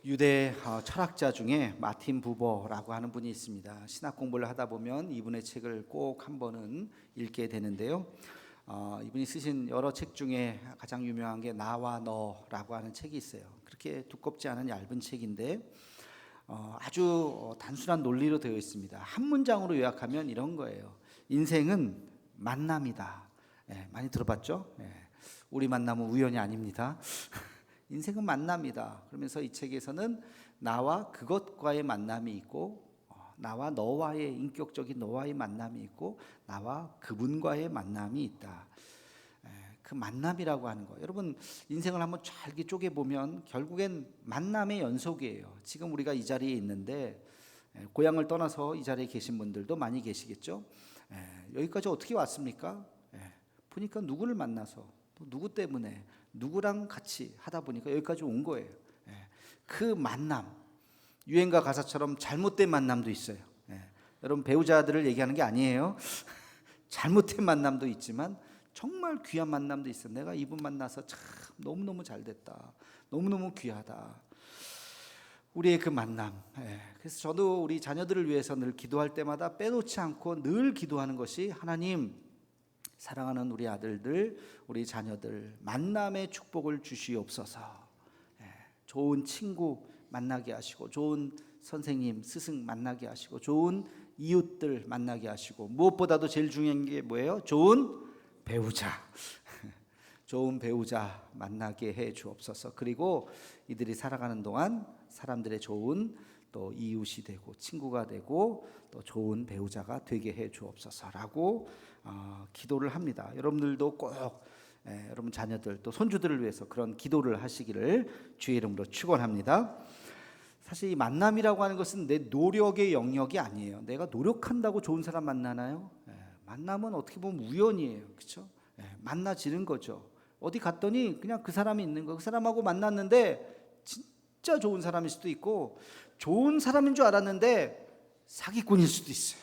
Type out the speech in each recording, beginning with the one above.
유대 철학자 중에 마틴 부버라고 하는 분이 있습니다. 신학 공부를 하다 보면 이분의 책을 꼭 한 번은 읽게 되는데요. 이분이 쓰신 여러 책 중에 가장 유명한 게 나와 너라고 하는 책이 있어요. 그렇게 두껍지 않은 얇은 책인데 아주 단순한 논리로 되어 있습니다. 한 문장으로 요약하면 이런 거예요. 인생은 만남이다. 많이 들어봤죠? 우리 만남은 우연이 아닙니다. 인생은 만남이다. 그러면서 이 책에서는 나와 그것과의 만남이 있고 나와 너와의 인격적인 너와의 만남이 있고 나와 그분과의 만남이 있다. 그 만남이라고 하는 거, 여러분 인생을 한번 잘 쪼개보면 결국엔 만남의 연속이에요. 지금 우리가 이 자리에 있는데 고향을 떠나서 이 자리에 계신 분들도 많이 계시겠죠. 여기까지 어떻게 왔습니까? 보니까 누구를 만나서 또 누구 때문에 누구랑 같이 하다 보니까 여기까지 온 거예요. 그 만남, 유행가 가사처럼 잘못된 만남도 있어요. 여러분 배우자들을 얘기하는 게 아니에요. 잘못된 만남도 있지만 정말 귀한 만남도 있어요. 내가 이분 만나서 참 너무너무 잘 됐다, 너무너무 귀하다, 우리의 그 만남. 그래서 저도 우리 자녀들을 위해서 늘 기도할 때마다 빼놓지 않고 늘 기도하는 것이, 하나님 사랑하는 우리 아들들, 우리 자녀들 만남의 축복을 주시옵소서. 좋은 친구 만나게 하시고, 좋은 선생님, 스승 만나게 하시고, 좋은 이웃들 만나게 하시고, 무엇보다도 제일 중요한 게 뭐예요? 좋은 배우자. 좋은 배우자 만나게 해 주옵소서. 그리고 이들이 살아가는 동안 사람들의 좋은 또 이웃이 되고 친구가 되고 또 좋은 배우자가 되게 해 주옵소서라고 기도를 합니다. 여러분들도 꼭 여러분 자녀들 또 손주들을 위해서 그런 기도를 하시기를 주의 이름으로 축원합니다. 사실 이 만남이라고 하는 것은 내 노력의 영역이 아니에요. 내가 노력한다고 좋은 사람 만나나요? 만남은 어떻게 보면 우연이에요. 그렇죠? 만나지는 거죠. 어디 갔더니 그냥 그 사람이 있는 거, 그 사람하고 만났는데 진짜 좋은 사람일 수도 있고, 좋은 사람인 줄 알았는데 사기꾼일 수도 있어요.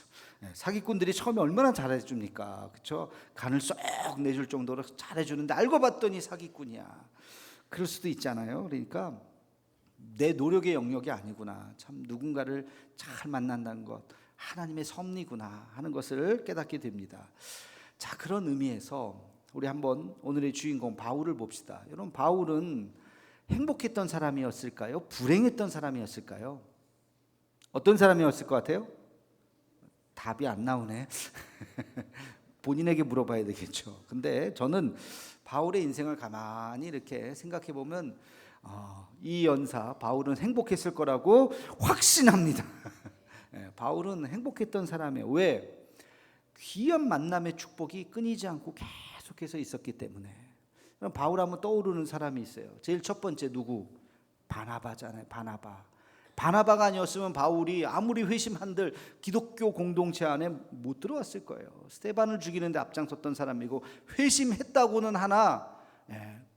사기꾼들이 처음에 얼마나 잘해줍니까? 그렇죠? 간을 쏙 내줄 정도로 잘해주는데 알고 봤더니 사기꾼이야. 그럴 수도 있잖아요. 그러니까 내 노력의 영역이 아니구나, 참 누군가를 잘 만난다는 것 하나님의 섭리구나 하는 것을 깨닫게 됩니다. 자, 그런 의미에서 우리 한번 오늘의 주인공 바울을 봅시다. 여러분, 바울은 행복했던 사람이었을까요? 불행했던 사람이었을까요? 어떤 사람이었을 것 같아요? 답이 안 나오네. 본인에게 물어봐야 되겠죠. 근데 저는 바울의 인생을 가만히 이렇게 생각해 보면 이 연사 바울은 행복했을 거라고 확신합니다. 바울은 행복했던 사람이에요. 왜? 귀한 만남의 축복이 끊이지 않고 계속해서 있었기 때문에. 바울 하면 떠오르는 사람이 있어요. 제일 첫 번째 누구? 바나바잖아요. 바나바가 아니었으면 바울이 아무리 회심한들 기독교 공동체 안에 못 들어왔을 거예요. 스데반을 죽이는데 앞장섰던 사람이고, 회심했다고는 하나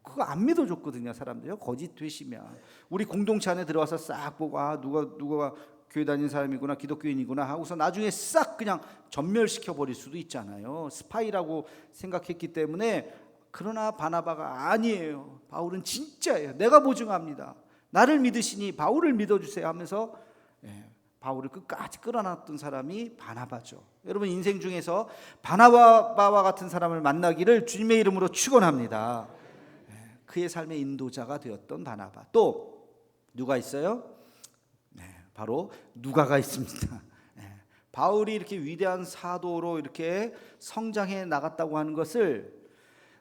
그거 안 믿어줬거든요. 사람들이 거짓 회심이야. 우리 공동체 안에 들어와서 싹 보고 누가 교회 다니는 사람이구나, 기독교인이구나 하고서 나중에 싹 그냥 전멸시켜 버릴 수도 있잖아요. 스파이라고 생각했기 때문에. 그러나 바나바가 아니에요. 바울은 진짜예요. 내가 보증합니다. 나를 믿으시니 바울을 믿어주세요 하면서 바울을 끝까지 끌어놨던 사람이 바나바죠. 여러분, 인생 중에서 바나바와 같은 사람을 만나기를 주님의 이름으로 축원합니다. 그의 삶의 인도자가 되었던 바나바. 또 누가 있어요? 바로 누가가 있습니다. 바울이 이렇게 위대한 사도로 이렇게 성장해 나갔다고 하는 것을,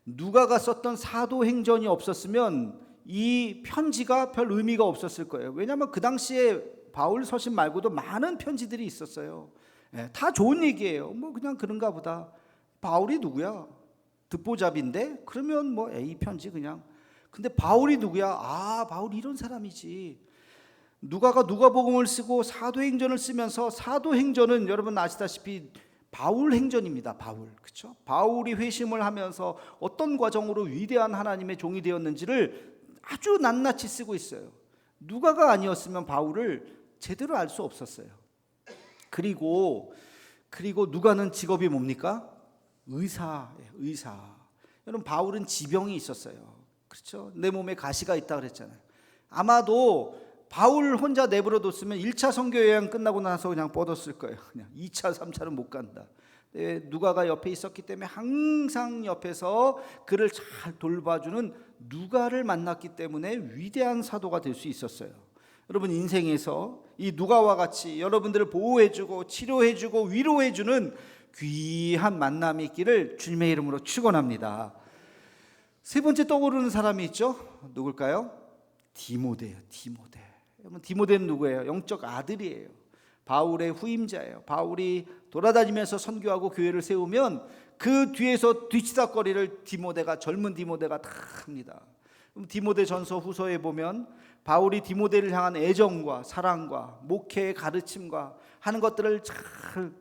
누가가 썼던 사도행전이 없었으면 이 편지가 별 의미가 없었을 거예요. 왜냐하면 그 당시에 바울 서신 말고도 많은 편지들이 있었어요. 다 좋은 얘기예요. 뭐 그냥 그런가 보다. 바울이 누구야? 듣보잡인데? 그러면 뭐 A 편지 그냥. 근데 바울이 누구야? 바울이 이런 사람이지. 누가가 누가복음을 쓰고 사도행전을 쓰면서, 사도행전은 여러분 아시다시피 바울 행전입니다. 그렇죠? 바울이 회심을 하면서 어떤 과정으로 위대한 하나님의 종이 되었는지를 아주 낱낱이 쓰고 있어요. 누가가 아니었으면 바울을 제대로 알 수 없었어요. 그리고 누가는 직업이 뭡니까? 의사. 여러분, 바울은 지병이 있었어요. 그렇죠? 내 몸에 가시가 있다 그랬잖아요. 아마도 바울 혼자 내버려뒀으면 1차 선교 여행 끝나고 나서 그냥 뻗었을 거예요. 그냥 2차, 3차는 못 간다. 누가가 옆에 있었기 때문에 항상 옆에서 그를 잘 돌봐주는 누가를 만났기 때문에 위대한 사도가 될 수 있었어요. 여러분, 인생에서 이 누가와 같이 여러분들을 보호해주고 치료해주고 위로해주는 귀한 만남이 있기를 주님의 이름으로 축원합니다. 세 번째 떠오르는 사람이 있죠. 누굴까요? 디모데예요. 디모데. 여러분, 디모데는 누구예요? 영적 아들이에요. 바울의 후임자예요. 바울이 돌아다니면서 선교하고 교회를 세우면 그 뒤에서 뒤치다거리를 디모데가, 젊은 디모데가 다 합니다. 디모데 전서 후서에 보면 바울이 디모데를 향한 애정과 사랑과 목회의 가르침과 하는 것들을 잘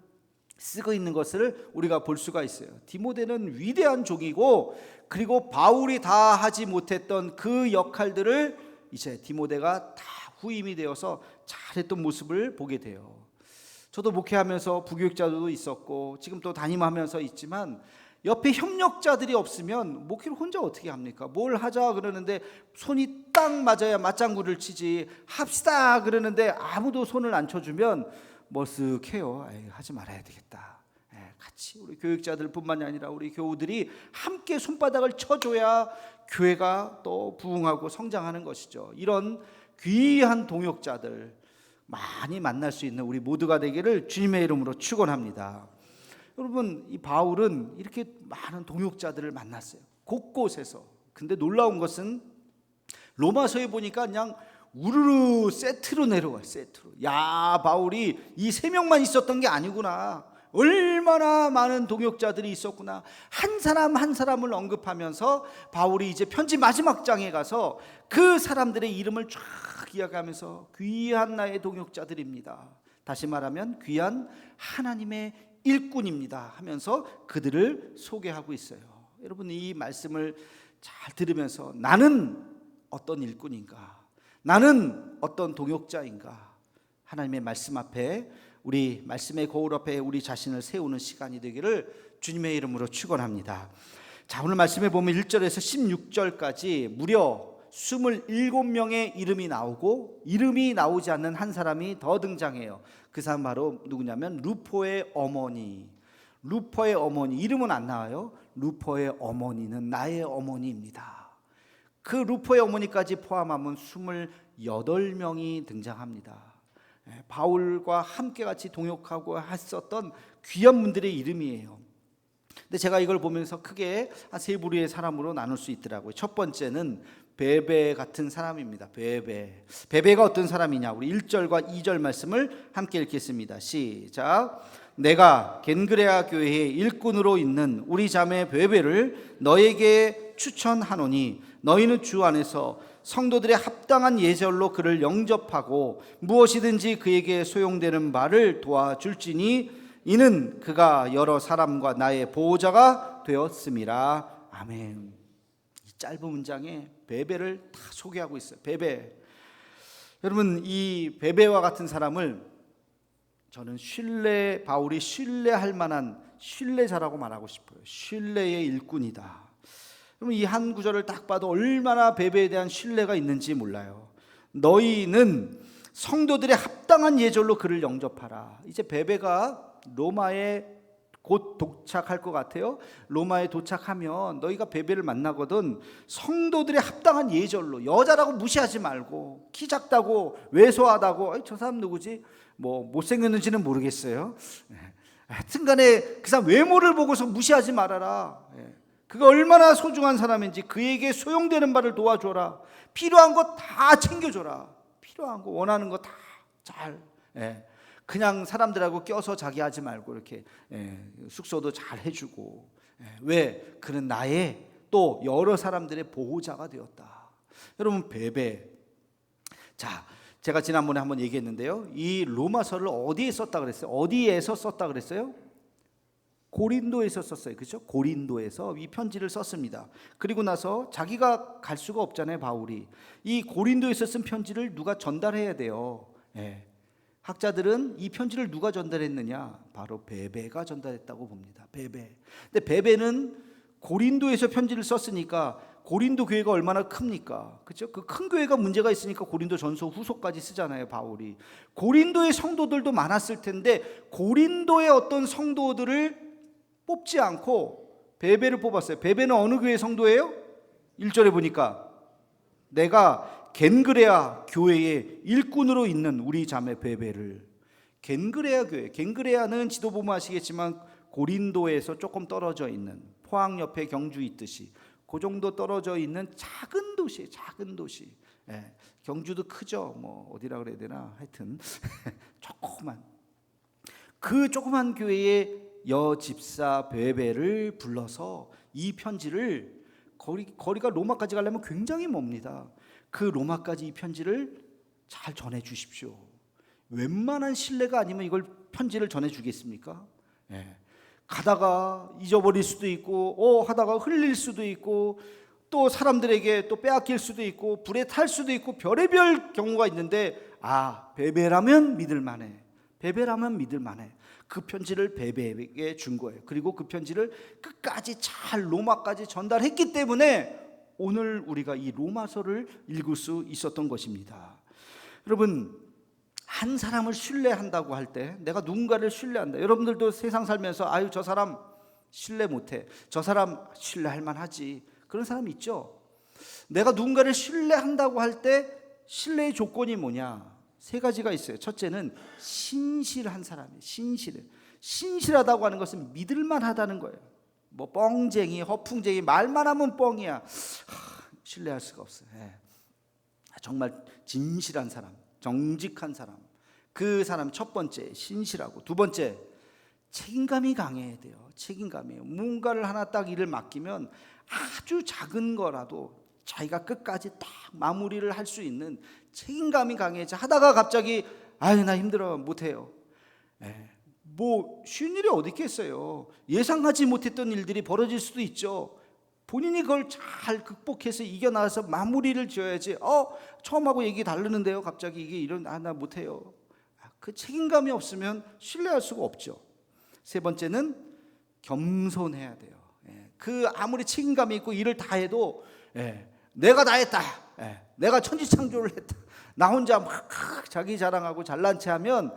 쓰고 있는 것을 우리가 볼 수가 있어요. 디모데는 위대한 종이고, 그리고 바울이 다 하지 못했던 그 역할들을 이제 디모데가 다 후임이 되어서 잘했던 모습을 보게 돼요. 저도 목회하면서 부교육자도 있었고 지금 또 담임하면서 있지만, 옆에 협력자들이 없으면 목회를 혼자 어떻게 합니까? 뭘 하자 그러는데 손이 딱 맞아야 맞장구를 치지, 합시다 그러는데 아무도 손을 안 쳐주면 머쓱해요. 하지 말아야 되겠다. 같이 우리 교육자들 뿐만이 아니라 우리 교우들이 함께 손바닥을 쳐줘야 교회가 또 부흥하고 성장하는 것이죠. 이런 귀한 동역자들 많이 만날 수 있는 우리 모두가 되기를 주님의 이름으로 축원합니다. 여러분, 이 바울은 이렇게 많은 동역자들을 만났어요. 곳곳에서. 근데 놀라운 것은 로마서에 보니까 그냥 우르르 세트로 내려와요. 세트로. 야, 바울이 이 3명만 있었던 게 아니구나. 얼마나 많은 동역자들이 있었구나. 한 사람 한 사람을 언급하면서 바울이 이제 편지 마지막 장에 가서 그 사람들의 이름을 쫙 이야기하면서 귀한 나의 동역자들입니다. 다시 말하면 귀한 하나님의 일꾼입니다 하면서 그들을 소개하고 있어요. 여러분, 이 말씀을 잘 들으면서 나는 어떤 일꾼인가? 나는 어떤 동역자인가? 하나님의 말씀 앞에, 우리 말씀의 거울 앞에 우리 자신을 세우는 시간이 되기를 주님의 이름으로 축원합니다. 자, 오늘 말씀에 보면 1절에서 16절까지 무려 27명의 이름이 나오고 이름이 나오지 않는 한 사람이 더 등장해요. 그 사람 바로 누구냐면 루포의 어머니. 루포의 어머니, 이름은 안 나와요. 루포의 어머니는 나의 어머니입니다. 그 루포의 어머니까지 포함하면 28명이 등장합니다. 바울과 함께 같이 동역하고 했었던 귀한 분들의 이름이에요. 근데 제가 이걸 보면서 크게 한 3부류의 사람으로 나눌 수 있더라고요. 첫 번째는 베베 같은 사람입니다. 베베가 어떤 사람이냐? 우리 1절과 2절 말씀을 함께 읽겠습니다. 시작. 내가 겐그레아 교회의 일꾼으로 있는 우리 자매 베베를 너에게 추천하노니 너희는 주 안에서 성도들의 합당한 예절로 그를 영접하고 무엇이든지 그에게 소용되는 바를 도와줄지니 이는 그가 여러 사람과 나의 보호자가 되었음이라. 아멘. 이 짧은 문장에 베베를 다 소개하고 있어요. 베베. 여러분, 이 베베와 같은 사람을 저는 바울이 신뢰할 만한 신뢰자라고 말하고 싶어요. 신뢰의 일꾼이다. 그럼 이 한 구절을 딱 봐도 얼마나 베베에 대한 신뢰가 있는지 몰라요. 너희는 성도들의 합당한 예절로 그를 영접하라. 이제 베베가 로마에 곧 도착할 것 같아요. 로마에 도착하면 너희가 베베를 만나거든 성도들의 합당한 예절로, 여자라고 무시하지 말고, 키 작다고 왜소하다고 저 사람 누구지? 뭐 못생겼는지는 모르겠어요. 하여튼간에 그 사람 외모를 보고서 무시하지 말아라. 그가 얼마나 소중한 사람인지 그에게 소용되는 바를 도와줘라. 필요한 거 다 챙겨줘라. 필요한 거, 원하는 거 다 잘. 그냥 사람들하고 껴서 자기 하지 말고 이렇게 숙소도 잘 해주고. 왜? 그는 나의 또 여러 사람들의 보호자가 되었다. 여러분, 베베. 자, 제가 지난번에 한번 얘기했는데요. 이 로마서를 어디에 썼다 그랬어요? 어디에서 썼다 그랬어요? 고린도에서 썼어요. 그렇죠? 고린도에서 이 편지를 썼습니다. 그리고 나서 자기가 갈 수가 없잖아요, 바울이. 이 고린도에서 쓴 편지를 누가 전달해야 돼요. 학자들은 이 편지를 누가 전달했느냐? 바로 베베가 전달했다고 봅니다. 베베. 근데 베베는 고린도에서 편지를 썼으니까 고린도 교회가 얼마나 큽니까? 그렇죠? 그 큰 교회가 문제가 있으니까 고린도 전서 후서까지 쓰잖아요, 바울이. 고린도의 성도들도 많았을 텐데 고린도의 어떤 성도들을 뽑지 않고 베베를 뽑았어요. 베베는 어느 교회 성도예요? 1절에 보니까 내가 겐그레아 교회의 일꾼으로 있는 우리 자매 베베를. 겐그레아 교회, 겐그레아는 지도 보면 아시겠지만 고린도에서 조금 떨어져 있는, 포항 옆에 경주 있듯이 그 정도 떨어져 있는 작은 도시예요. 작은 도시. 예, 경주도 크죠. 뭐 어디라 그래야 되나, 하여튼 조그만, 그 조그만 교회의 여집사 베베를 불러서 이 편지를, 거리가 로마까지 가려면 굉장히 멉니다. 그 로마까지 이 편지를 잘 전해 주십시오. 웬만한 신뢰가 아니면 이걸 편지를 전해 주겠습니까? 예. 가다가 잊어버릴 수도 있고 하다가 흘릴 수도 있고 또 사람들에게 또 빼앗길 수도 있고 불에 탈 수도 있고 별의별 경우가 있는데, 베베라면 믿을만해. 베베라면 믿을만해. 그 편지를 베베에게 준 거예요. 그리고 그 편지를 끝까지 잘 로마까지 전달했기 때문에 오늘 우리가 이 로마서를 읽을 수 있었던 것입니다. 여러분, 한 사람을 신뢰한다고 할 때, 내가 누군가를 신뢰한다. 여러분들도 세상 살면서 저 사람 신뢰 못해, 저 사람 신뢰할 만하지, 그런 사람 있죠. 내가 누군가를 신뢰한다고 할 때 신뢰의 조건이 뭐냐? 3가지가 있어요. 첫째는 신실한 사람이에요. 신실하다고 하는 것은 믿을만하다는 거예요. 뭐 뻥쟁이, 허풍쟁이, 말만 하면 뻥이야, 신뢰할 수가 없어요. 정말 진실한 사람, 정직한 사람, 그 사람 첫 번째 신실하고, 두 번째 책임감이 강해야 돼요. 책임감이에요. 뭔가를 하나 딱 일을 맡기면 아주 작은 거라도 자기가 끝까지 딱 마무리를 할 수 있는 책임감이 강해야지, 하다가 갑자기 나 힘들어 못해요. 뭐 쉬운 일이 어디 있겠어요. 예상하지 못했던 일들이 벌어질 수도 있죠. 본인이 그걸 잘 극복해서 이겨나가서 마무리를 지어야지. 처음하고 얘기 다르는데요, 갑자기 이게 나 못해요. 그 책임감이 없으면 신뢰할 수가 없죠. 세 번째는 겸손해야 돼요. 그 아무리 책임감이 있고 일을 다 해도 내가 다 했다, 내가 천지창조를 했다, 나 혼자 막 자기 자랑하고 잘난 체하면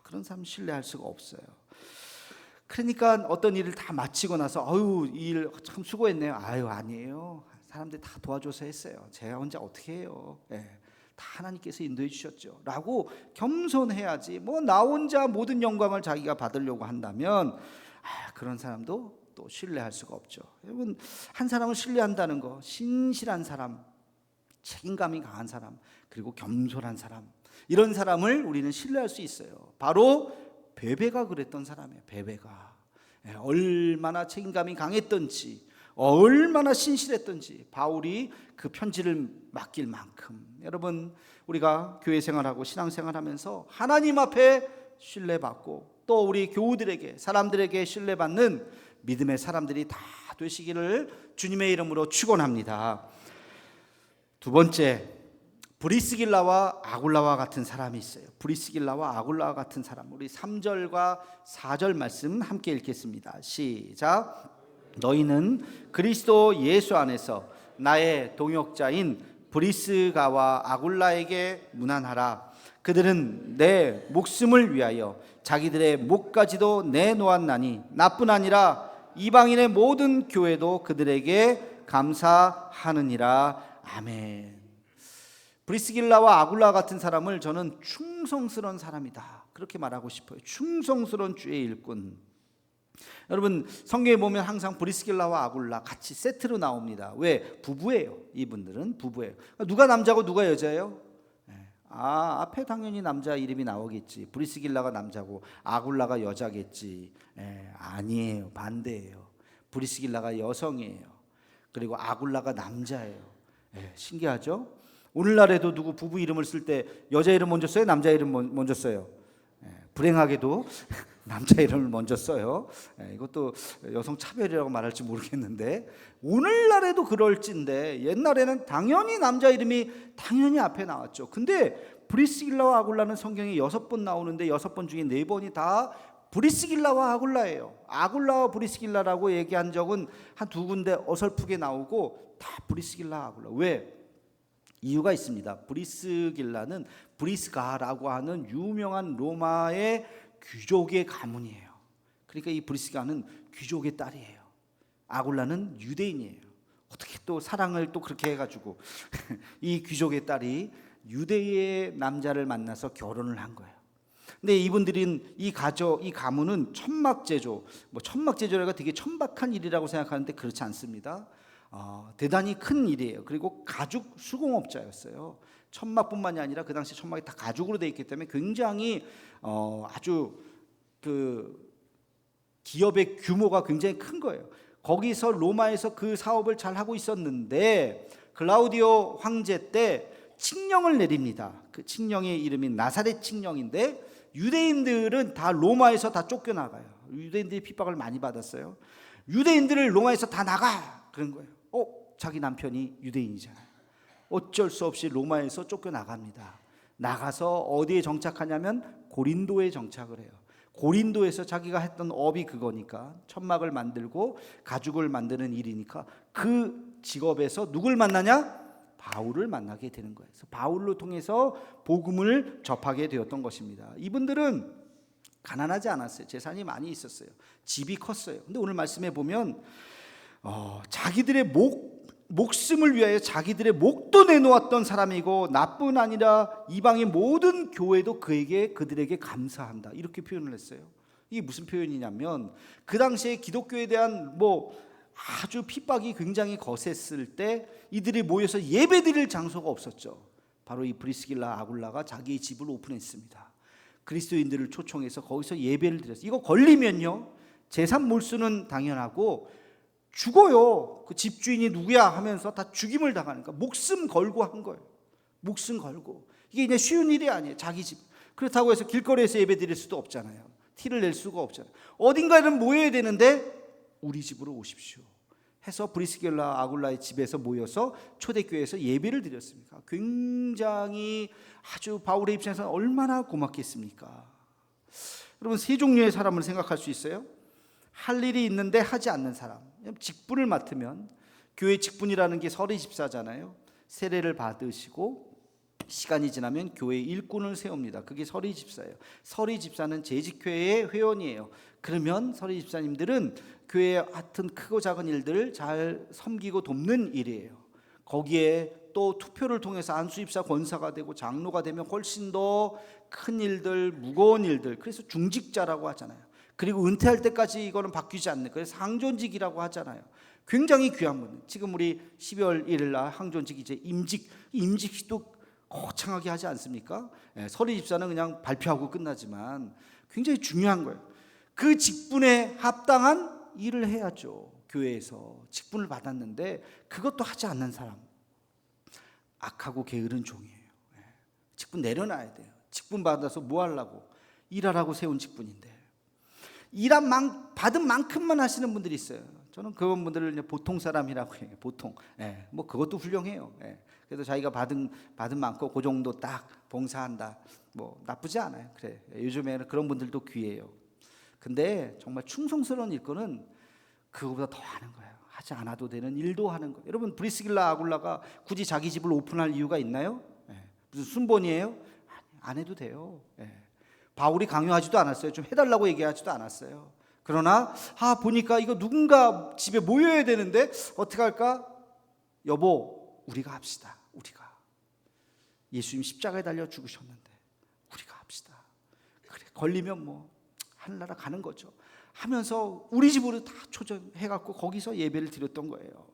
그런 사람 신뢰할 수가 없어요. 그러니까 어떤 일을 다 마치고 나서 이 일 참 수고했네요. 아니에요. 사람들이 다 도와줘서 했어요. 제가 혼자 어떻게 해요. 다 하나님께서 인도해 주셨죠 라고 겸손해야지, 뭐 나 혼자 모든 영광을 자기가 받으려고 한다면 그런 사람도 또 신뢰할 수가 없죠. 여러분, 한 사람을 신뢰한다는 거, 신실한 사람, 책임감이 강한 사람, 그리고 겸손한 사람, 이런 사람을 우리는 신뢰할 수 있어요. 바로 베베가 그랬던 사람이에요. 베베가 얼마나 책임감이 강했던지, 얼마나 신실했던지 바울이 그 편지를 맡길 만큼. 여러분, 우리가 교회 생활하고 신앙생활하면서 하나님 앞에 신뢰받고 또 우리 교우들에게, 사람들에게 신뢰받는 믿음의 사람들이 다 되시기를 주님의 이름으로 축원합니다. 두 번째, 브리스길라와 아굴라와 같은 사람이 있어요. 브리스길라와 아굴라와 같은 사람. 우리 3절과 4절 말씀 함께 읽겠습니다. 시작. 너희는 그리스도 예수 안에서 나의 동역자인 브리스가와 아굴라에게 문안하라. 그들은 내 목숨을 위하여 자기들의 목까지도 내놓았나니 나뿐 아니라 이방인의 모든 교회도 그들에게 감사하느니라. 아멘. 브리스길라와 아굴라 같은 사람을 저는 충성스러운 사람이다, 그렇게 말하고 싶어요. 충성스러운 주의 일꾼. 여러분, 성경에 보면 항상 브리스길라와 아굴라 같이 세트로 나옵니다. 왜? 부부예요. 이분들은 부부예요. 누가 남자고 누가 여자예요? 앞에 당연히 남자 이름이 나오겠지. 브리스길라가 남자고 아굴라가 여자겠지. 아니에요. 반대예요. 브리스길라가 여성이에요. 그리고 아굴라가 남자예요. 신기하죠? 오늘날에도 누구 부부 이름을 쓸 때 여자 이름 먼저 써요? 남자 이름 먼저 써요? 불행하게도 남자 이름을 먼저 써요. 이것도 여성 차별이라고 말할지 모르겠는데, 오늘날에도 그럴진데 옛날에는 당연히 남자 이름이 당연히 앞에 나왔죠. 근데 브리스길라와 아굴라는 성경에 6번 나오는데 6번 중에 4번이 다 브리스길라와 아굴라예요. 아굴라와 브리스길라라고 얘기한 적은 한 두 군데 어설프게 나오고 다 브리스길라 아굴라. 왜? 이유가 있습니다. 브리스길라는 브리스가라고 하는 유명한 로마의 귀족의 가문이에요. 그러니까 이 브리스가는 귀족의 딸이에요. 아굴라는 유대인이에요. 어떻게 또 사랑을 또 그렇게 해가지고 이 귀족의 딸이 유대의 남자를 만나서 결혼을 한 거예요. 근데 이분들은 이 가문은 천막제조, 천막제조가 되게 천박한 일이라고 생각하는데 그렇지 않습니다. 대단히 큰 일이에요. 그리고 가죽 수공업자였어요. 천막뿐만이 아니라 그 당시 천막이 다 가죽으로 되어 있기 때문에 굉장히 아주 그 기업의 규모가 굉장히 큰 거예요. 거기서 로마에서 그 사업을 잘 하고 있었는데 클라우디오 황제 때 칙령을 내립니다. 그 칙령의 이름이 나사렛 칙령인데 유대인들은 다 로마에서 다 쫓겨나가요. 유대인들이 핍박을 많이 받았어요. 유대인들을 로마에서 다 나가 그런 거예요. 자기 남편이 유대인이잖아요. 어쩔 수 없이 로마에서 쫓겨나갑니다. 나가서 어디에 정착하냐면 고린도에 정착을 해요. 고린도에서 자기가 했던 업이 그거니까 천막을 만들고 가죽을 만드는 일이니까 그 직업에서 누굴 만나냐? 바울을 만나게 되는 거예요. 그래서 바울로 통해서 복음을 접하게 되었던 것입니다. 이분들은 가난하지 않았어요. 재산이 많이 있었어요. 집이 컸어요. 근데 오늘 말씀해 보면 자기들의 목숨을 위하여 자기들의 목도 내놓았던 사람이고 나뿐 아니라 이방의 모든 교회도 그들에게 감사한다. 이렇게 표현을 했어요. 이게 무슨 표현이냐면 그 당시에 기독교에 대한 아주 핍박이 굉장히 거셌을 때 이들이 모여서 예배드릴 장소가 없었죠. 바로 이 브리스길라 아굴라가 자기의 집을 오픈했습니다. 그리스도인들을 초청해서 거기서 예배를 드렸어요. 이거 걸리면요 재산 몰수는 당연하고 죽어요. 그 집주인이 누구야 하면서 다 죽임을 당하는 거야. 목숨 걸고 한 거예요. 목숨 걸고. 이게 이제 쉬운 일이 아니에요. 자기 집. 그렇다고 해서 길거리에서 예배 드릴 수도 없잖아요. 티를 낼 수가 없잖아요. 어딘가에는 모여야 되는데 우리 집으로 오십시오 해서 브리스길라 아굴라의 집에서 모여서 초대교회에서 예배를 드렸습니까? 굉장히 아주 바울의 입장에서는 얼마나 고맙겠습니까? 여러분 세 종류의 사람을 생각할 수 있어요. 할 일이 있는데 하지 않는 사람. 직분을 맡으면 교회 직분이라는 게 서리 집사잖아요. 세례를 받으시고 시간이 지나면 교회 일꾼을 세웁니다. 그게 서리 집사예요. 서리 집사는 재직회의 회원이에요. 그러면 서리 집사님들은 교회의 하여튼 크고 작은 일들을 잘 섬기고 돕는 일이에요. 거기에 또 투표를 통해서 안수입사 권사가 되고 장로가 되면 훨씬 더 큰 일들, 무거운 일들, 그래서 중직자라고 하잖아요. 그리고 은퇴할 때까지 이거는 바뀌지 않는, 그래서 항존직이라고 하잖아요. 굉장히 귀한 분. 지금 우리 12월 1일 날 항존직 이제 임직도 거창하게 하지 않습니까? 서리 집사는 그냥 발표하고 끝나지만 굉장히 중요한 거예요. 그 직분에 합당한 일을 해야죠. 교회에서 직분을 받았는데 그것도 하지 않는 사람, 악하고 게으른 종이에요. 직분 내려놔야 돼요. 직분 받아서 뭐 하려고? 일하라고 세운 직분인데 받은 만큼만 하시는 분들이 있어요. 저는 그런 분들을 보통 사람이라고 해요. 보통. 그것도 훌륭해요. 그래도 자기가 받은 만큼 그 정도 딱 봉사한다. 나쁘지 않아요. 그래. 요즘에는 그런 분들도 귀해요. 근데 정말 충성스러운 일꾼은 그거보다 더 하는 거예요. 하지 않아도 되는 일도 하는 거예요. 여러분 브리스길라 아굴라가 굳이 자기 집을 오픈할 이유가 있나요? 무슨 순번이에요? 안 해도 돼요. 바울이 강요하지도 않았어요. 좀 해달라고 얘기하지도 않았어요. 그러나 보니까 이거 누군가 집에 모여야 되는데 어떻게 할까? 여보, 우리가 합시다. 우리가 예수님 십자가에 달려 죽으셨는데 우리가 합시다. 그래, 걸리면 하늘나라 가는 거죠. 하면서 우리 집으로 다 초청해갖고 거기서 예배를 드렸던 거예요.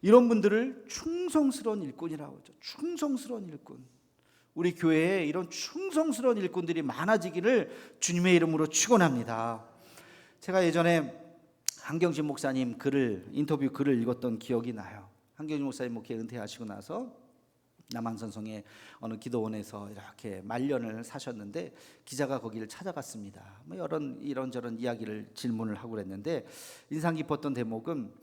이런 분들을 충성스러운 일꾼이라고 하죠. 충성스러운 일꾼. 우리 교회에 이런 충성스러운 일꾼들이 많아지기를 주님의 이름으로 축원합니다. 제가 예전에 한경진 목사님 인터뷰 글을 읽었던 기억이 나요. 한경진 목사님 목회 은퇴하시고 나서 남한산성의 어느 기도원에서 이렇게 말년을 사셨는데 기자가 거기를 찾아갔습니다. 이런저런 이야기를 질문을 하고 그랬는데 인상 깊었던 대목은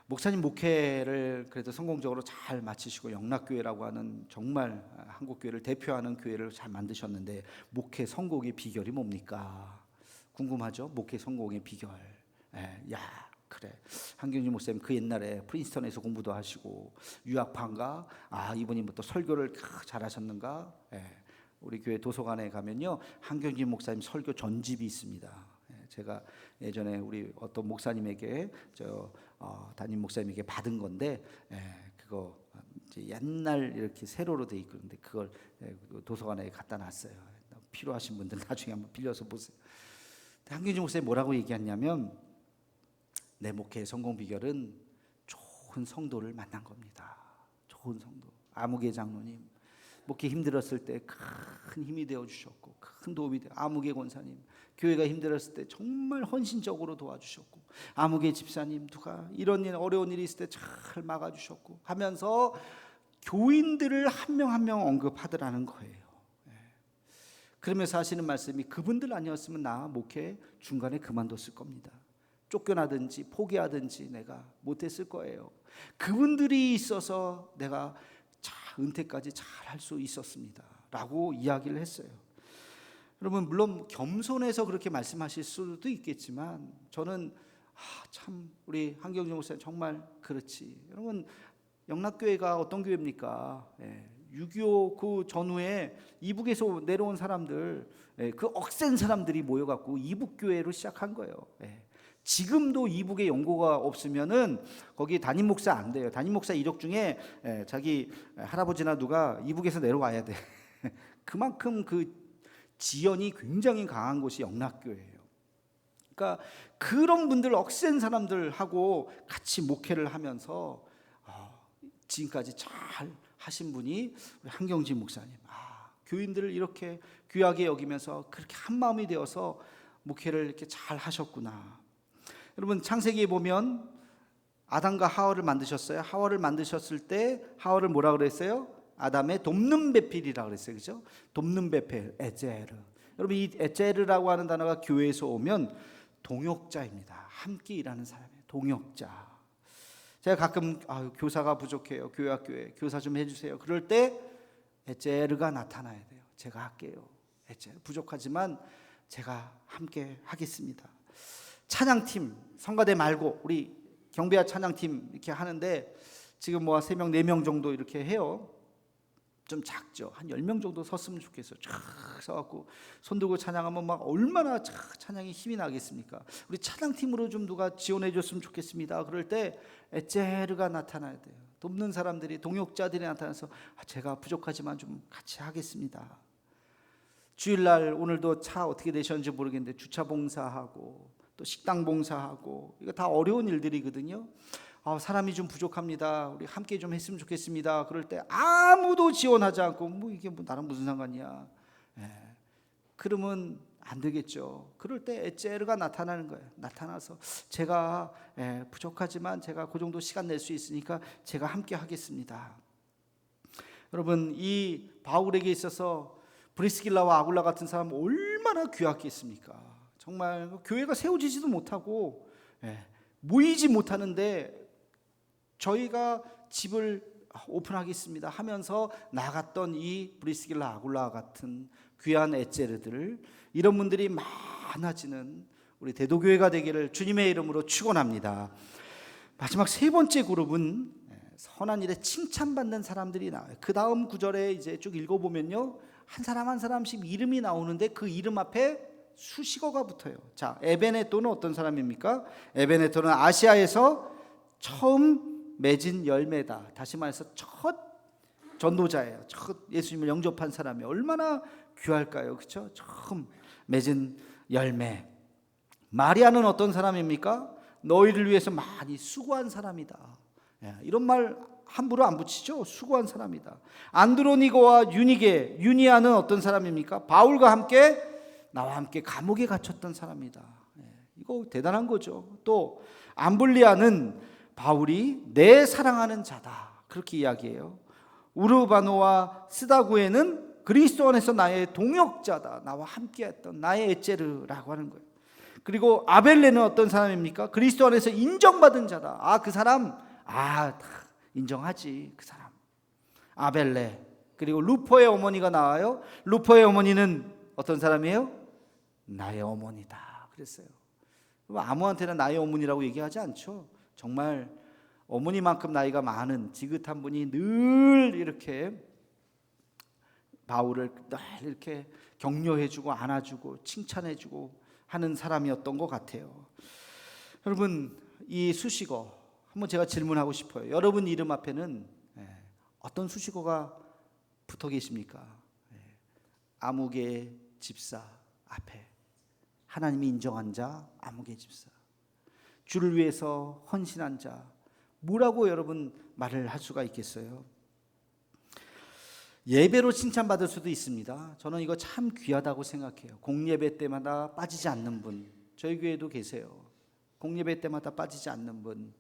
목사님 목회를 그래도 성공적으로 잘 마치시고 영락교회라고 하는 정말 한국교회를 대표하는 교회를 잘 만드셨는데 목회 성공의 비결이 뭡니까? 궁금하죠? 목회 성공의 비결. 야, 그래. 한경진 목사님 그 옛날에 프린스턴에서 공부도 하시고 유학파인가? 이분이 뭐 또 설교를 잘하셨는가? 우리 교회 도서관에 가면요, 한경진 목사님 설교 전집이 있습니다. 제가 예전에 우리 어떤 목사님에게 담임 목사님에게 받은 건데, 그거 이제 옛날 이렇게 세로로 돼 있고, 그런데 그걸 도서관에 갖다 놨어요. 필요하신 분들 나중에 한번 빌려서 보세요. 한경진 목사님 뭐라고 얘기했냐면, 내 목회의 성공 비결은 좋은 성도를 만난 겁니다. 좋은 성도. 아무개 장로님 목회 힘들었을 때 큰 힘이 되어 주셨고, 큰 도움이 되어. 아무개 권사님 교회가 힘들었을 때 정말 헌신적으로 도와주셨고, 아무개 집사님 누가 이런 일 어려운 일이 있을 때 잘 막아주셨고 하면서 교인들을 한 명 한 명 언급하더라는 거예요. 그러면서 하시는 말씀이, 그분들 아니었으면 나 목회 중간에 그만뒀을 겁니다. 쫓겨나든지 포기하든지 내가 못했을 거예요. 그분들이 있어서 내가 은퇴까지 잘 할 수 있었습니다 라고 이야기를 했어요. 여러분, 물론 겸손해서 그렇게 말씀하실 수도 있겠지만, 저는 참 우리 한경진 목사님 정말 그렇지. 여러분, 영락교회가 어떤 교회입니까? 6.25 그 전후에 이북에서 내려온 사람들, 그 억센 사람들이 모여갖고 이북교회로 시작한 거예요. 지금도 이북에 연고가 없으면은 거기 담임 목사 안 돼요. 담임 목사 이력 중에 자기 할아버지나 누가 이북에서 내려와야 돼. 그만큼 그 지연이 굉장히 강한 곳이 영락교회예요. 그러니까 그런 분들, 억센 사람들하고 같이 목회를 하면서 지금까지 잘 하신 분이 우리 한경진 목사님. 교인들을 이렇게 귀하게 여기면서 그렇게 한 마음이 되어서 목회를 이렇게 잘 하셨구나. 여러분, 창세기에 보면 아담과 하와를 만드셨어요. 하와를 만드셨을 때 하와를 뭐라 그랬어요? 아담의 돕는 배필이라고 그랬어요. 그죠? 돕는 배필, 에제르. 여러분, 이 에제르라고 하는 단어가 교회에서 오면 동역자입니다. 함께 일하는 사람이에요. 동역자. 제가 가끔 교사가 부족해요. 교회 교사 좀 해주세요. 그럴 때 에제르가 나타나야 돼요. 제가 할게요. 에제르 부족하지만 제가 함께 하겠습니다. 찬양팀, 성가대 말고 우리 경배와 찬양팀 이렇게 하는데, 지금 뭐 3명 4명 정도 이렇게 해요. 좀 작죠. 한 10명 정도 섰으면 좋겠어요. 쫙 서갖고 손 들고 찬양하면 막 얼마나 찬양이 힘이 나겠습니까? 우리 찬양팀으로 좀 누가 지원해 줬으면 좋겠습니다. 그럴 때 에제르가 나타나야 돼요. 돕는 사람들이, 동역자들이 나타나서 제가 부족하지만 좀 같이 하겠습니다. 주일날 오늘도 차 어떻게 되셨는지 모르겠는데 주차 봉사하고 또 식당 봉사하고, 이거 다 어려운 일들이거든요. 사람이 좀 부족합니다. 우리 함께 좀 했으면 좋겠습니다. 그럴 때 아무도 지원하지 않고, 뭐 이게 뭐 나랑 무슨 상관이야. 그러면 안 되겠죠. 그럴 때 에제르가 나타나는 거예요. 나타나서 제가 부족하지만 제가 그 정도 시간 낼 수 있으니까 제가 함께 하겠습니다. 여러분, 이 바울에게 있어서 브리스길라와 아굴라 같은 사람은 얼마나 귀하겠습니까? 정말 교회가 세워지지도 못하고 모이지 못하는데 저희가 집을 오픈하겠습니다 하면서 나갔던 이 브리스길라 아굴라 같은 귀한 에제르들, 이런 분들이 많아지는 우리 대도교회가 되기를 주님의 이름으로 축원합니다. 마지막 3번째 그룹은 선한 일에 칭찬받는 사람들이 나와요. 그 다음 구절에 이제 쭉 읽어보면요, 한 사람 한 사람씩 이름이 나오는데 그 이름 앞에 수식어가 붙어요. 자, 에베네토는 어떤 사람입니까? 에베네토는 아시아에서 처음 맺은 열매다. 다시 말해서 첫 전도자예요. 첫 예수님을 영접한 사람이 얼마나 귀할까요? 그렇죠? 처음 맺은 열매. 마리아는 어떤 사람입니까? 너희를 위해서 많이 수고한 사람이다. 이런 말 함부로 안 붙이죠. 수고한 사람이다. 안드로니고와 유니아는 어떤 사람입니까? 바울과 함께, 나와 함께 감옥에 갇혔던 사람이다. 이거 대단한 거죠. 또 암블리아는 바울이 내 사랑하는 자다, 그렇게 이야기해요. 우르바노와 스다구에는 그리스도 안에서 나의 동역자다, 나와 함께했던 나의 에제르라고 하는 거예요. 그리고 아벨레는 어떤 사람입니까? 그리스도 안에서 인정받은 자다. 그 사람 다 인정하지, 그 사람 아벨레. 그리고 루포의 어머니가 나와요. 루포의 어머니는 어떤 사람이에요? 나의 어머니다. 그랬어요. 아무한테나 나의 어머니라고 얘기하지 않죠. 정말 어머니만큼 나이가 많은 지긋한 분이 늘 이렇게 바울을 늘 이렇게 격려해주고 안아주고 칭찬해주고 하는 사람이었던 것 같아요. 여러분, 이 수식어 한번 제가 질문하고 싶어요. 여러분 이름 앞에는 어떤 수식어가 붙어 계십니까? 아무개 집사 앞에 하나님이 인정한 자, 아무개 집사. 주를 위해서 헌신한 자, 뭐라고 여러분 말을 할 수가 있겠어요? 예배로 칭찬받을 수도 있습니다. 저는 이거 참 귀하다고 생각해요. 공예배 때마다 빠지지 않는 분, 저희 교회도 계세요. 공예배 때마다 빠지지 않는 분.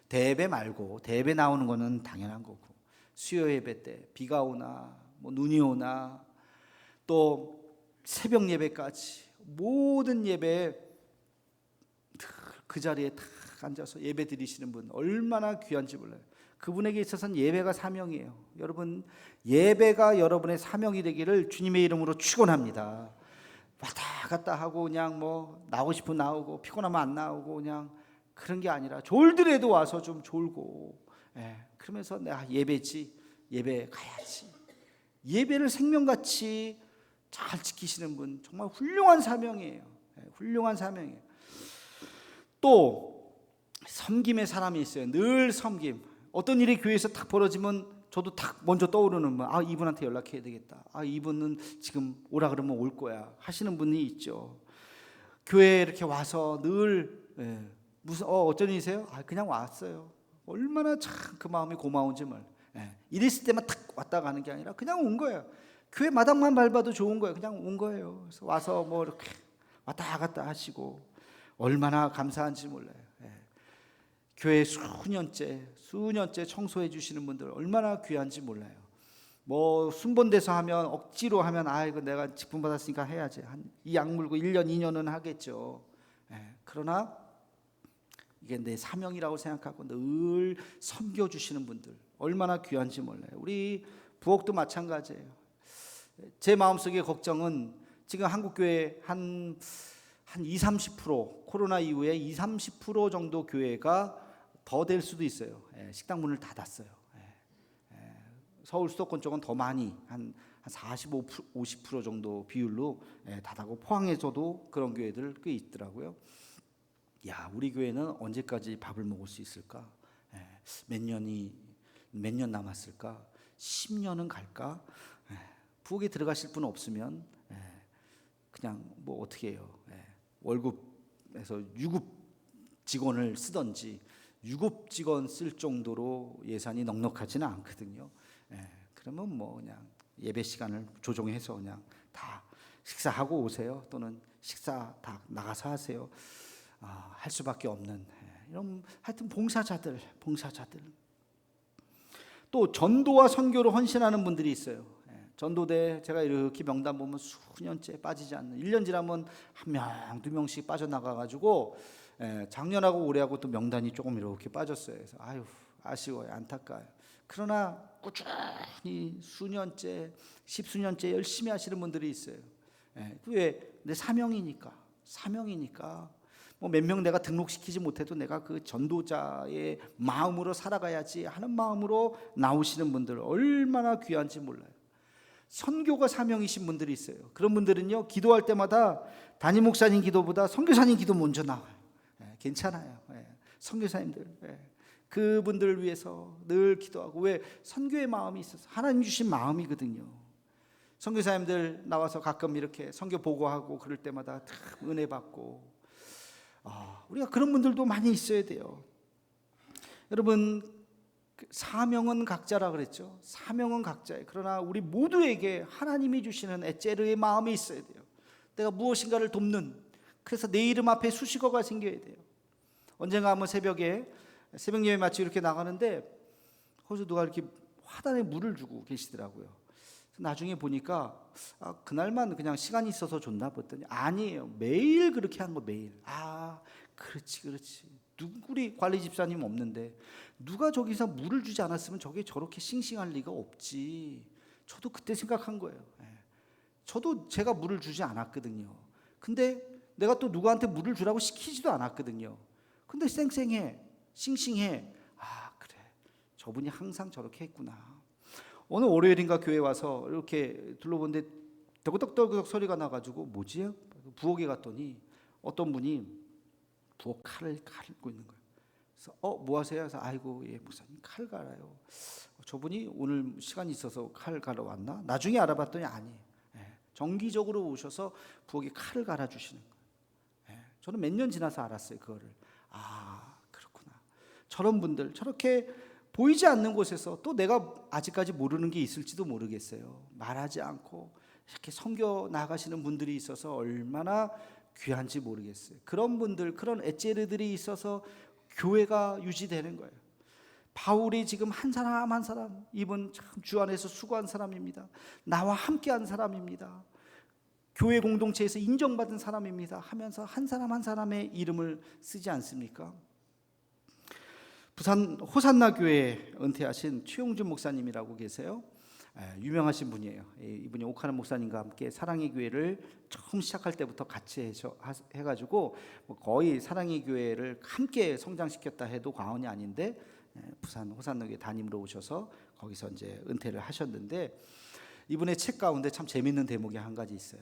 대예배 말고, 대예배 나오는 거는 당연한 거고, 수요 예배 때 비가 오나 뭐 눈이 오나 또 새벽 예배까지 모든 예배에 그 자리에 딱 앉아서 예배 드리시는 분 얼마나 귀한지 몰라요. 그분에게 있어서는 예배가 사명이에요. 여러분, 예배가 여러분의 사명이 되기를 주님의 이름으로 축원합니다. 왔다 갔다 하고 그냥 뭐 나오고 싶으면 나오고 피곤하면 안 나오고 그냥 그런 게 아니라 졸더라도 와서 좀 졸고, 그러면서 내가 예배지, 예배 가야지. 예배를 생명같이 잘 지키시는 분 정말 훌륭한 사명이에요. 훌륭한 사명이에요. 또 섬김의 사람이 있어요. 늘 섬김. 어떤 일이 교회에서 탁 벌어지면 저도 탁 먼저 떠오르는 분, 이분한테 연락해야 되겠다. 이분은 지금 오라 그러면 올 거야 하시는 분이 있죠. 교회에 이렇게 와서 늘 무슨 어쩐 일이세요? 그냥 왔어요. 얼마나 참 그 마음이 고마운지 말. 이랬을 때만 탁 왔다 가는 게 아니라 그냥 온 거예요. 교회 마당만 밟아도 좋은 거예요. 그냥 온 거예요. 그래서 와서 뭐 이렇게 왔다 갔다 하시고 얼마나 감사한지 몰라요. 교회 수년째 청소해 주시는 분들 얼마나 귀한지 몰라요. 뭐 순번돼서 하면 억지로 하면 이거 내가 직분 받았으니까 해야지. 이 약물고 1년 2년은 하겠죠. 그러나 이게 내 사명이라고 생각하고 늘 섬겨주시는 분들 얼마나 귀한지 몰라요. 우리 부엌도 마찬가지예요. 제 마음속의 걱정은 지금 한국교회 한 20-30% 코로나 이후에 20-30% 정도 교회가 더 될 수도 있어요. 식당 문을 닫았어요. 서울 수도권 쪽은 더 많이 한 45-50% 정도 비율로 닫았고, 포항에서도 그런 교회들 꽤 있더라고요. 우리 교회는 언제까지 밥을 먹을 수 있을까? 몇 년 남았을까? 10년은 갈까? 부엌에 들어가실 분 없으면 그냥 뭐 어떻게 해요? 월급에서 유급 직원을 쓰던지, 유급 직원 쓸 정도로 예산이 넉넉하지는 않거든요. 그러면 뭐 그냥 예배 시간을 조정해서 그냥 다 식사하고 오세요. 또는 식사 다 나가서 하세요. 할 수밖에 없는 이런 하여튼 봉사자들. 또 전도와 선교로 헌신하는 분들이 있어요. 전도대 제가 이렇게 명단 보면 수년째 빠지지 않는, 1년 지나면 한 명, 두 명씩 빠져나가가지고 작년하고 올해하고 또 명단이 조금 이렇게 빠졌어요. 그래서 아쉬워요, 안타까워요. 그러나 꾸준히 수년째, 10수년째 열심히 하시는 분들이 있어요. 그게 내 사명이니까 뭐 몇 명 내가 등록시키지 못해도 내가 그 전도자의 마음으로 살아가야지 하는 마음으로 나오시는 분들 얼마나 귀한지 몰라요. 선교가 사명이신 분들이 있어요. 그런 분들은요, 기도할 때마다 담임 목사님 기도보다 선교사님 기도 먼저 나와요. 괜찮아요. 선교사님들, 그분들을 위해서 늘 기도하고, 왜? 선교의 마음이 있어서 하나님 주신 마음이거든요. 선교사님들 나와서 가끔 이렇게 선교 보고하고 그럴 때마다 참 은혜 받고, 우리가 그런 분들도 많이 있어야 돼요. 여러분, 사명은 각자라 그랬죠. 사명은 각자예요. 그러나 우리 모두에게 하나님이 주시는 에제르의 마음이 있어야 돼요. 내가 무엇인가를 돕는, 그래서 내 이름 앞에 수식어가 생겨야 돼요. 언젠가 한번 새벽 예배 마치 이렇게 나가는데 거기서 누가 이렇게 화단에 물을 주고 계시더라고요. 나중에 보니까 그날만 그냥 시간이 있어서 줬나 봤더니 아니에요. 매일 그렇게 한 거, 매일. 그렇지. 우리 관리 집사님 없는데 누가 저기서 물을 주지 않았으면 저게 저렇게 싱싱할 리가 없지. 저도 그때 생각한 거예요. 저도 제가 물을 주지 않았거든요. 근데 내가 또 누구한테 물을 주라고 시키지도 않았거든요. 근데 쌩쌩해, 싱싱해. 아, 그래, 저분이 항상 저렇게 했구나. 어느 월요일인가 교회 와서 이렇게 둘러보는데 더그덕더그덕 소리가 나가지고 뭐지? 부엌에 갔더니 어떤 분이 부엌 칼을 갈고 있는 거예요. 그래서 뭐 하세요? 그래서 아이고, 예, 목사님 칼 갈아요. 저분이 오늘 시간이 있어서 칼 갈아 왔나? 나중에 알아봤더니 아니에요. 예, 정기적으로 오셔서 부엌에 칼을 갈아 주시는 거예요. 예, 저는 몇 년 지나서 알았어요, 그거를. 아, 그렇구나. 저런 분들, 저렇게 보이지 않는 곳에서 또 내가 아직까지 모르는 게 있을지도 모르겠어요. 말하지 않고 이렇게 섬겨 나가시는 분들이 있어서 얼마나 귀한지 모르겠어요. 그런 분들, 그런 에제르들이 있어서 교회가 유지되는 거예요. 바울이 지금 한 사람 한 사람, 이분 참 주 안에서 수고한 사람입니다. 나와 함께한 사람입니다. 교회 공동체에서 인정받은 사람입니다 하면서 한 사람 한 사람의 이름을 쓰지 않습니까? 부산 호산나 교회에 은퇴하신 최용준 목사님이라고 계세요. 유명하신 분이에요. 이분이 옥하는 목사님과 함께 사랑의 교회를 처음 시작할 때부터 같이 해가지고 거의 사랑의 교회를 함께 성장시켰다 해도 과언이 아닌데, 부산 호산나 교회 담임으로 오셔서 거기서 이제 은퇴를 하셨는데, 이분의 책 가운데 참 재밌는 대목이 한 가지 있어요.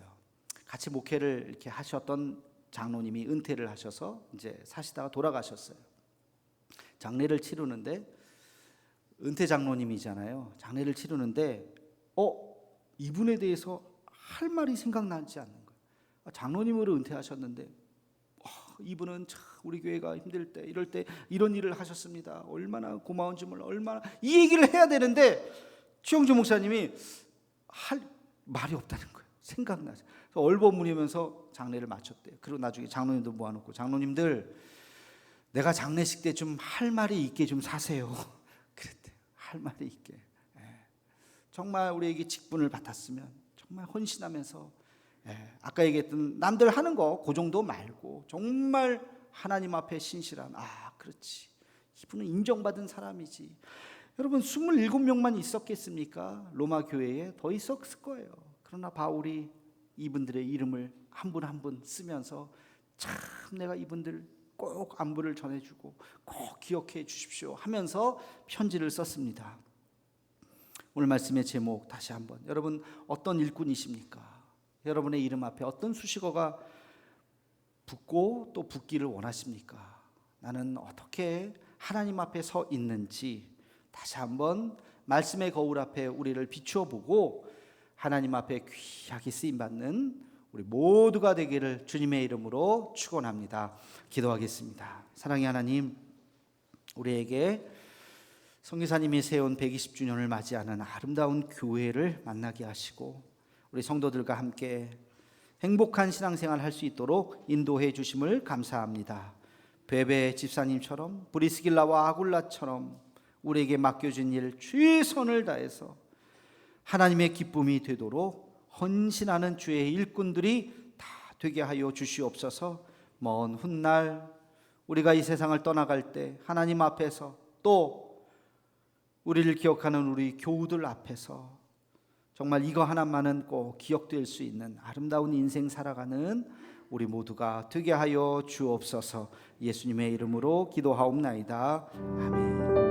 같이 목회를 이렇게 하셨던 장로님이 은퇴를 하셔서 이제 사시다가 돌아가셨어요. 장례를 치르는데, 은퇴 장로님이잖아요. 장례를 치르는데 이분에 대해서 할 말이 생각나지 않는 거예요. 장로님으로 은퇴하셨는데 이분은 참 우리 교회가 힘들 때 이럴 때 이런 일을 하셨습니다. 얼마나 고마운지 몰라. 얼마나 이 얘기를 해야 되는데 최용준 목사님이 할 말이 없다는 거예요. 생각나죠. 그래서 얼버무리면서 장례를 마쳤대요. 그리고 나중에 장로님들 모아놓고, 장로님들 내가 장례식 때 좀 할 말이 있게 좀 사세요. 그랬대요. 할 말이 있게. 정말 우리에게 직분을 받았으면 정말 헌신하면서, 아까 얘기했던 남들 하는 거 그 정도 말고 정말 하나님 앞에 신실한, 그렇지, 이분은 인정받은 사람이지. 여러분 27명만 있었겠습니까? 로마 교회에 더 있었을 거예요. 그러나 바울이 이분들의 이름을 한 분 한 분 쓰면서 참 내가 이분들 꼭 안부를 전해주고 꼭 기억해 주십시오 하면서 편지를 썼습니다. 오늘 말씀의 제목 다시 한번, 여러분 어떤 일꾼이십니까? 여러분의 이름 앞에 어떤 수식어가 붙고 또 붙기를 원하십니까? 나는 어떻게 하나님 앞에 서 있는지 다시 한번 말씀의 거울 앞에 우리를 비추어 보고 하나님 앞에 귀하게 쓰임받는 우리 모두가 되기를 주님의 이름으로 축원합니다. 기도하겠습니다. 사랑의 하나님, 우리에게 선교사님이 세운 120주년을 맞이하는 아름다운 교회를 만나게 하시고 우리 성도들과 함께 행복한 신앙생활 할 수 있도록 인도해 주심을 감사합니다. 베베 집사님처럼 브리스길라와 아굴라처럼 우리에게 맡겨진 일 최선을 다해서 하나님의 기쁨이 되도록 헌신하는 주의 일꾼들이 다 되게 하여 주시옵소서. 먼 훗날 우리가 이 세상을 떠나갈 때 하나님 앞에서 또 우리를 기억하는 우리 교우들 앞에서 정말 이거 하나만은 꼭 기억될 수 있는 아름다운 인생 살아가는 우리 모두가 되게 하여 주옵소서. 예수님의 이름으로 기도하옵나이다. 아멘.